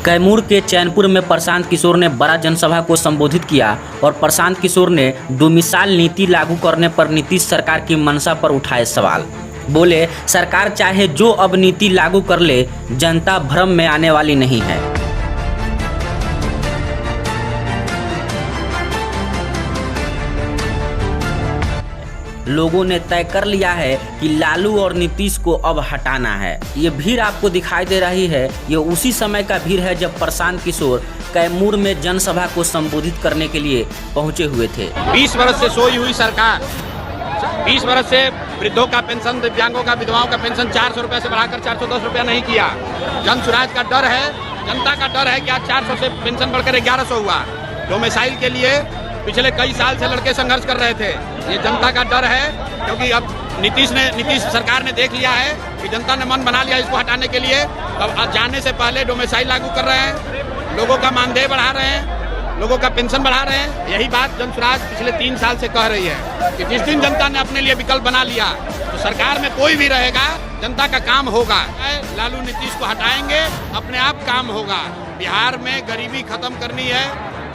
कैमूर के चैनपुर में प्रशांत किशोर ने बड़ा जनसभा को संबोधित किया और प्रशांत किशोर ने डोमिसाइल नीति लागू करने पर नीतीश सरकार की मंशा पर उठाए सवाल। बोले, सरकार चाहे जो अब नीति लागू कर ले, जनता भ्रम में आने वाली नहीं है। लोगों ने तय कर लिया है कि लालू और नीतीश को अब हटाना है। ये भीड़ आपको दिखाई दे रही है, ये उसी समय का भीड़ है जब प्रशांत किशोर कैमूर में जनसभा को संबोधित करने के लिए पहुंचे हुए थे। 20 वर्ष से सोई हुई सरकार 20 वर्ष से वृद्धों का पेंशन, दिव्यांगों का, विधवाओं का पेंशन 400 रुपये से बढ़ाकर 410 रुपया नहीं किया। जन सुराज का डर है, जनता का डर है कि आज 400 से पेंशन बढ़कर 1100 हुआ। डोमिसाइल के लिए पिछले कई साल से लड़के संघर्ष कर रहे थे। ये जनता का डर है, क्योंकि अब नीतीश सरकार ने देख लिया है कि जनता ने मन बना लिया इसको हटाने के लिए। अब जाने से पहले डोमिसाइल लागू कर रहे हैं, लोगों का मानदेय बढ़ा रहे हैं, लोगों का पेंशन बढ़ा रहे हैं। यही बात जन सुराज पिछले 3 साल से कह रही है कि जिस दिन जनता ने अपने लिए विकल्प बना लिया तो सरकार में कोई भी रहेगा, जनता का काम होगा। लालू नीतीश को हटाएंगे, अपने आप काम होगा। बिहार में गरीबी खत्म करनी है,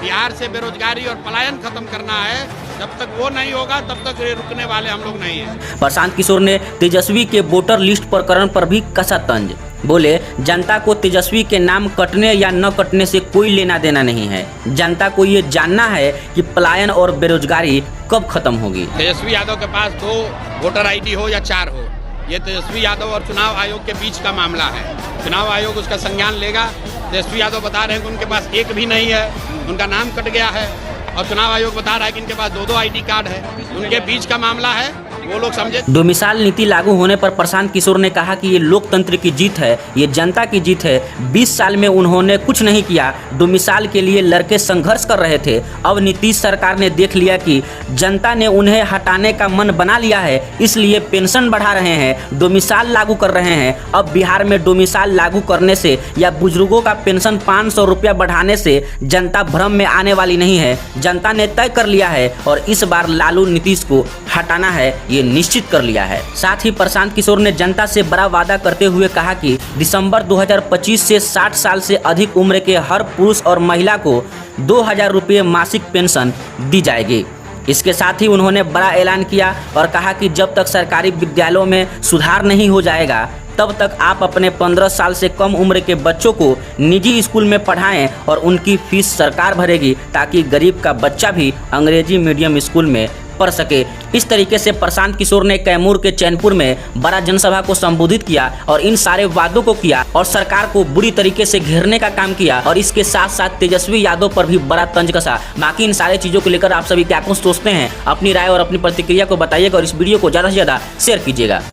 बिहार से बेरोजगारी और पलायन खत्म करना है। जब तक वो नहीं होगा तब तक रुकने वाले हम लोग नहीं हैं। प्रशांत किशोर ने तेजस्वी के वोटर लिस्ट प्रकरण पर भी कसा तंज। बोले, जनता को तेजस्वी के नाम कटने या न कटने से कोई लेना देना नहीं है। जनता को ये जानना है कि पलायन और बेरोजगारी कब खत्म होगी। तेजस्वी यादव के पास 2 वोटर ID हो या 4 हो, ये तेजस्वी यादव और चुनाव आयोग के बीच का मामला है। चुनाव आयोग उसका संज्ञान लेगा। तेजस्वी यादव बता रहे हैं कि उनके पास एक भी नहीं है, उनका नाम कट गया है, और चुनाव आयोग बता रहा है कि इनके पास 2 ID कार्ड है। उनके बीच का मामला है, वो लोग समझे। डोमिसाइल नीति लागू होने पर प्रशांत किशोर ने कहा कि ये लोकतंत्र की जीत है, ये जनता की जीत है। 20 साल में उन्होंने कुछ नहीं किया, डोमिसाइल के लिए लड़के संघर्ष कर रहे थे। अब नीतीश सरकार ने देख लिया कि जनता ने उन्हें हटाने का मन बना लिया है, इसलिए पेंशन बढ़ा रहे हैं, डोमिसाइल लागू कर रहे हैं। अब बिहार में डोमिसाइल लागू करने से या बुजुर्गों का पेंशन 500 रुपया बढ़ाने से जनता भ्रम में आने वाली नहीं है। जनता ने तय कर लिया है और इस बार लालू नीतीश को हटाना है, ये निश्चित कर लिया है। साथ ही प्रशांत किशोर ने जनता से बड़ा वादा करते हुए कहा कि दिसंबर 2025 से 60 साल से अधिक उम्र के हर पुरुष और महिला को 2000 रुपये मासिक पेंशन दी जाएगी। इसके साथ ही उन्होंने बड़ा ऐलान किया और कहा कि जब तक सरकारी विद्यालयों में सुधार नहीं हो जाएगा तब तक आप अपने 15 साल से कम उम्र के बच्चों को निजी स्कूल में पढ़ाएं और उनकी फीस सरकार भरेगी, ताकि गरीब का बच्चा भी अंग्रेजी मीडियम स्कूल में पढ़ सके। इस तरीके से प्रशांत किशोर ने कैमूर के चैनपुर में बड़ा जनसभा को संबोधित किया और इन सारे वादों को किया और सरकार को बुरी तरीके से घेरने का काम किया, और इसके साथ साथ तेजस्वी यादव पर भी बड़ा तंज कसा। बाकी इन सारे चीजों को लेकर आप सभी क्या कुछ सोचते हैं, अपनी राय और अपनी प्रतिक्रिया को बताइएगा और इस वीडियो को ज़्यादा से ज़्यादा शेयर कीजिएगा।